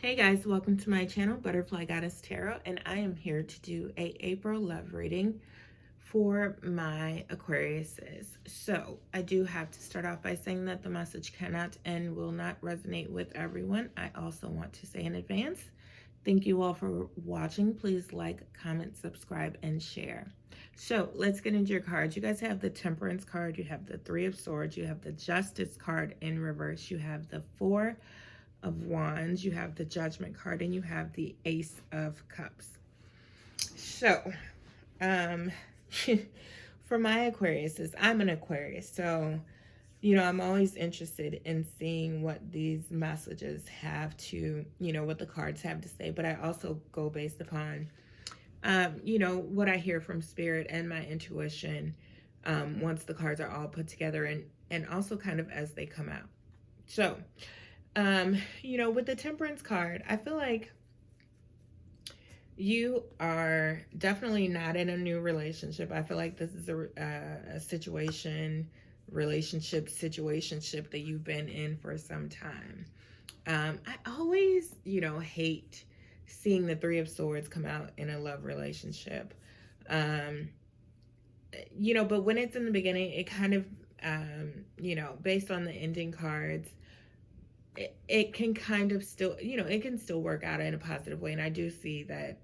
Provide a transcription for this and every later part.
Hey guys, welcome to my channel, Butterfly Goddess Tarot, and I am here to do a April love reading for my Aquariuses. So I do have to start off by saying that the message cannot and will not resonate with everyone. I also want to say in advance, thank you all for watching. Please like, comment, subscribe, and share. So let's get into your cards. You guys have the Temperance card, you have the Three of Swords, you have the Justice card in reverse, you have the Four of Wands, you have the Judgment card, and you have the Ace of Cups. So, for my Aquariuses, I'm an Aquarius, so I'm always interested in seeing what these messages have to, what the cards have to say. But I also go based upon, what I hear from Spirit and my intuition once the cards are all put together, and also kind of as they come out. So, with the Temperance card, I feel like you are definitely not in a new relationship. I feel like this is a situationship that you've been in for some time. I always, hate seeing the Three of Swords come out in a love relationship. But when it's in the beginning, it kind of, based on the ending cards, it can kind of still, it can still work out in a positive way. And I do see that,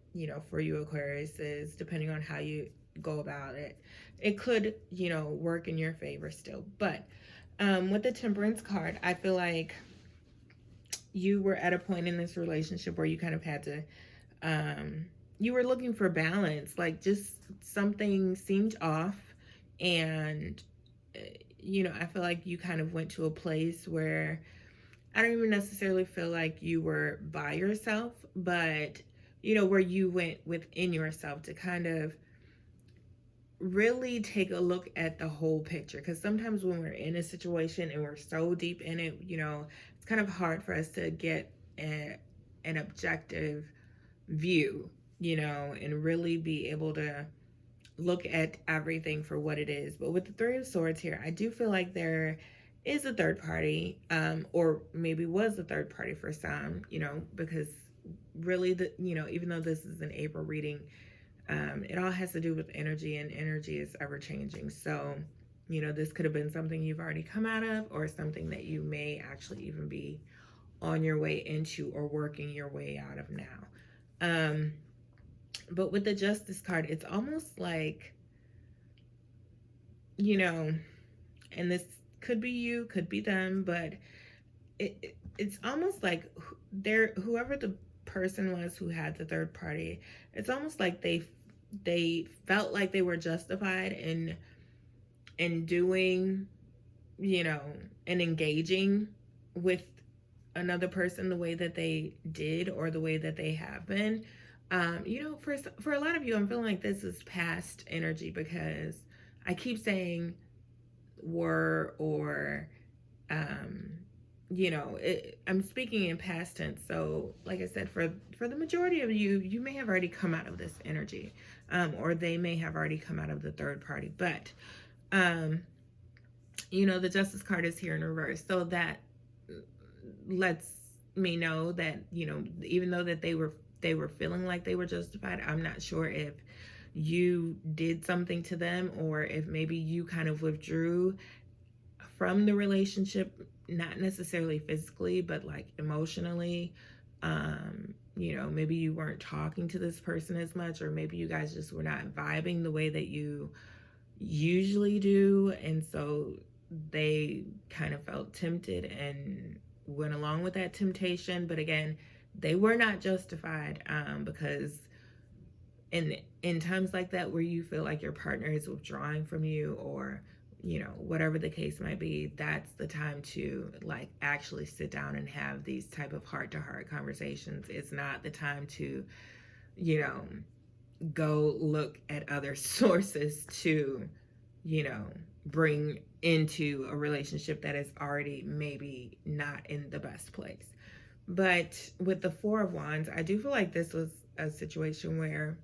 for you Aquarius, is depending on how you go about it, it could, work in your favor still. But with the Temperance card, I feel like you were at a point in this relationship where you kind of had to, you were looking for balance, like just something seemed off. And, I feel like you kind of went to a place where I don't even necessarily feel like you were by yourself, but, where you went within yourself to kind of really take a look at the whole picture. Because sometimes when we're in a situation and we're so deep in it, it's kind of hard for us to get an objective view, and really be able to look at everything for what it is. But with the Three of Swords here, I do feel like there is a third party, or maybe was a third party for some, because really, even though this is an April reading, it all has to do with energy, and energy is ever changing. So, this could have been something you've already come out of, or something that you may actually even be on your way into or working your way out of now. But with the Justice card, it's almost like, and this could be you, could be them, but it's almost like whoever the person was who had the third party, it's almost like they felt like they were justified in doing, and engaging with another person the way that they did, or the way that they have been. For a lot of you, I'm feeling like this is past energy, because I keep saying were, or I'm speaking in past tense. So like I said, for the majority of you, you may have already come out of this energy, or they may have already come out of the third party. But the Justice card is here in reverse, so that lets me know that, even though that they were feeling like they were justified, I'm not sure if you did something to them, or if maybe you kind of withdrew from the relationship, not necessarily physically, but like emotionally. Maybe you weren't talking to this person as much, or maybe you guys just were not vibing the way that you usually do, and so they kind of felt tempted and went along with that temptation. But again, they were not justified, because in times like that, where you feel like your partner is withdrawing from you, or whatever the case might be, that's the time to like actually sit down and have these type of heart-to-heart conversations. It's not the time to go look at other sources to bring into a relationship that is already maybe not in the best place. But with the Four of Wands, I do feel like this was a situation where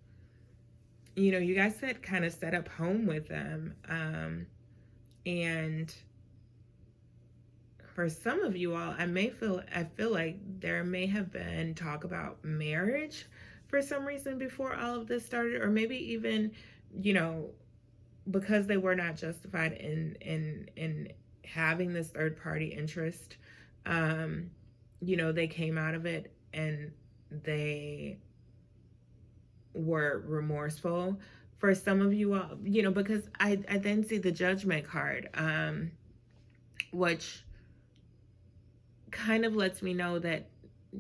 you guys had kind of set up home with them, and for some of you all, I feel like there may have been talk about marriage for some reason before all of this started, or maybe even, you know, because they were not justified in having this third party interest. Um, you know, they came out of it and they were remorseful. For some of you all, you know, because I then see the judgment card, which kind of lets me know that,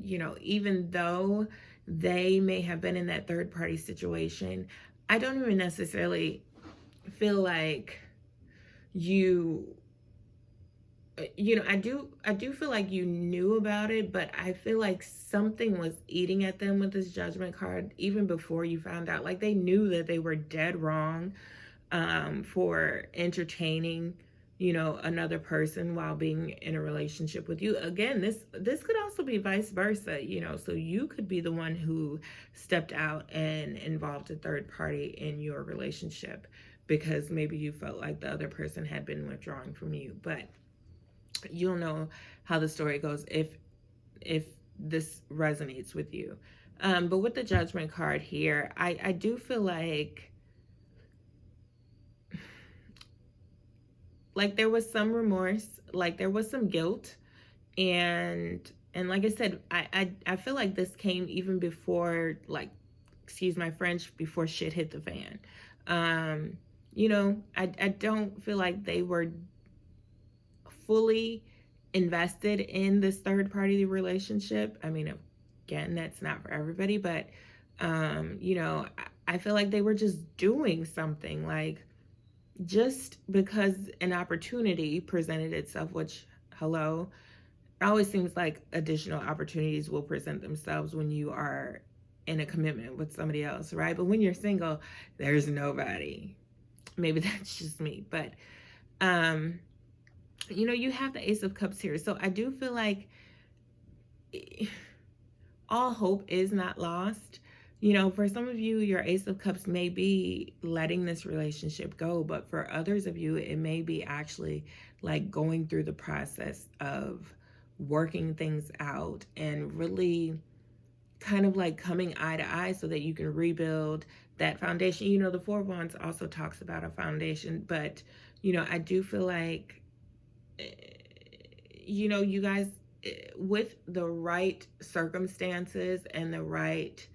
you know, even though they may have been in that third party situation, I don't even necessarily feel like you you know, I do feel like you knew about it, but I feel like something was eating at them with this judgment card even before you found out. Like they knew that they were dead wrong for entertaining, you know, another person while being in a relationship with you. Again, this could also be vice versa, you know, so you could be the one who stepped out and involved a third party in your relationship because maybe you felt like the other person had been withdrawing from you. But you'll know how the story goes if this resonates with you. But with the judgment card here, I do feel like there was some remorse, like there was some guilt, and like I said, I feel like this came even before, like, excuse my French, before shit hit the fan. You know, I don't feel like they were fully invested in this third party relationship. I mean, again, that's not for everybody, but you know, I feel like they were just doing something, like just because an opportunity presented itself, which, hello, it always seems like additional opportunities will present themselves when you are in a commitment with somebody else, right? But when you're single, there's nobody. Maybe that's just me, but you know, you have the Ace of Cups here. So I do feel like all hope is not lost. You know, for some of you, your Ace of Cups may be letting this relationship go, but for others of you, it may be actually like going through the process of working things out and really kind of like coming eye to eye so that you can rebuild that foundation. You know, the Four of Wands also talks about a foundation, but, you know, I do feel like, you know, you guys, with the right circumstances and the right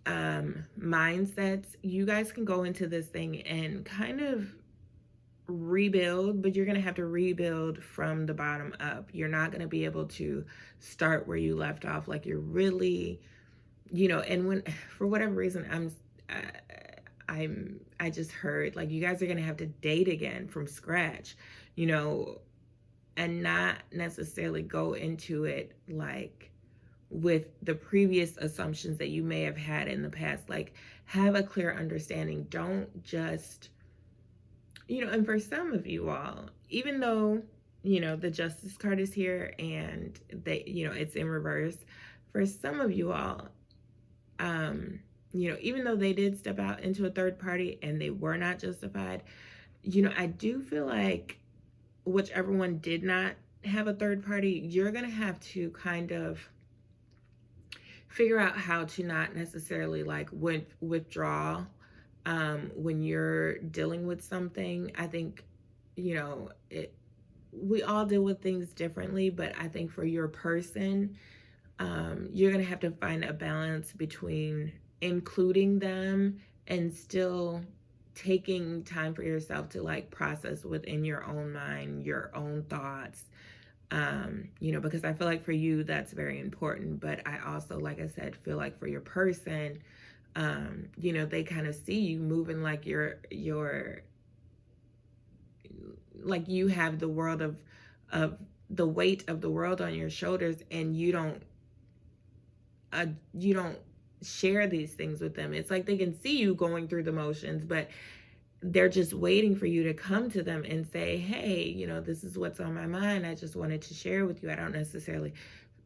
mindsets, you guys can go into this thing and kind of rebuild, but you're going to have to rebuild from the bottom up. You're not going to be able to start where you left off. Like you're really, you know, and when, for whatever reason, I just heard like you guys are going to have to date again from scratch, you know, and not necessarily go into it like with the previous assumptions that you may have had in the past. Like have a clear understanding. Don't just, you know, and for some of you all, even though, you know, the Justice card is here and they, you know, it's in reverse, for some of you all, you know, even though they did step out into a third party and they were not justified, you know, I do feel like whichever one did not have a third party, you're going to have to kind of figure out how to not necessarily like withdraw when you're dealing with something. I think, you know, we all deal with things differently, but I think for your person, you're going to have to find a balance between including them and still taking time for yourself to like process within your own mind, your own thoughts, you know, because I feel like for you, that's very important. But I also, like I said, feel like for your person, you know, they kind of see you moving like you're like you have the world of the weight of the world on your shoulders, and you don't share these things with them. It's like they can see you going through the motions, but they're just waiting for you to come to them and say, hey, you know, this is what's on my mind. I just wanted to share with you. I don't necessarily,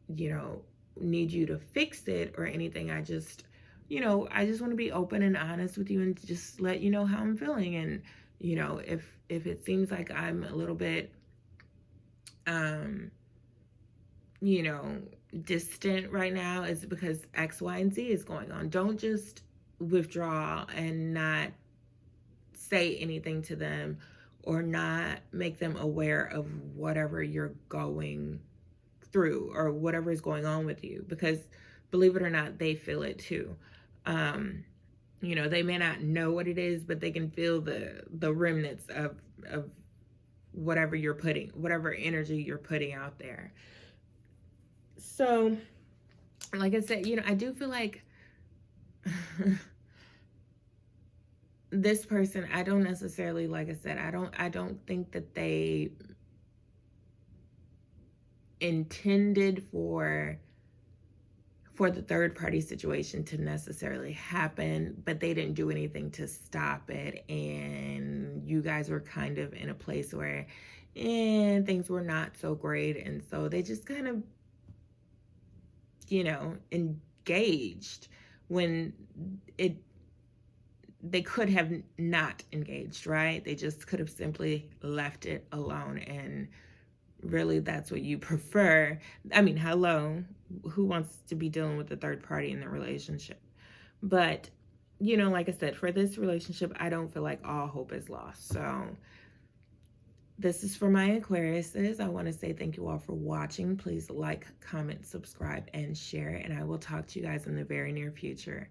you know, need you to fix it or anything. I just, you know, I just want to be open and honest with you and just let you know how I'm feeling. And, you know, if it seems like I'm a little bit um, you know, distant right now is because X, Y, and Z is going on. Don't just withdraw and not say anything to them or not make them aware of whatever you're going through or whatever is going on with you, because believe it or not, they feel it too. um they may not know what it is, but they can feel the remnants of whatever energy you're putting out there. So like I said, I do feel like this person, I don't necessarily, like I said, I don't think that they intended for the third party situation to necessarily happen, but they didn't do anything to stop it. And you guys were kind of in a place where things were not so great. And so they just kind of, engaged when it they could have not engaged, right? They just could have simply left it alone. And really, that's what you prefer. I mean, hello, who wants to be dealing with a third party in the relationship? But, like I said, for this relationship, I don't feel like all hope is lost. So this is for my Aquariuses. I want to say thank you all for watching. Please like, comment, subscribe, and share. And I will talk to you guys in the very near future.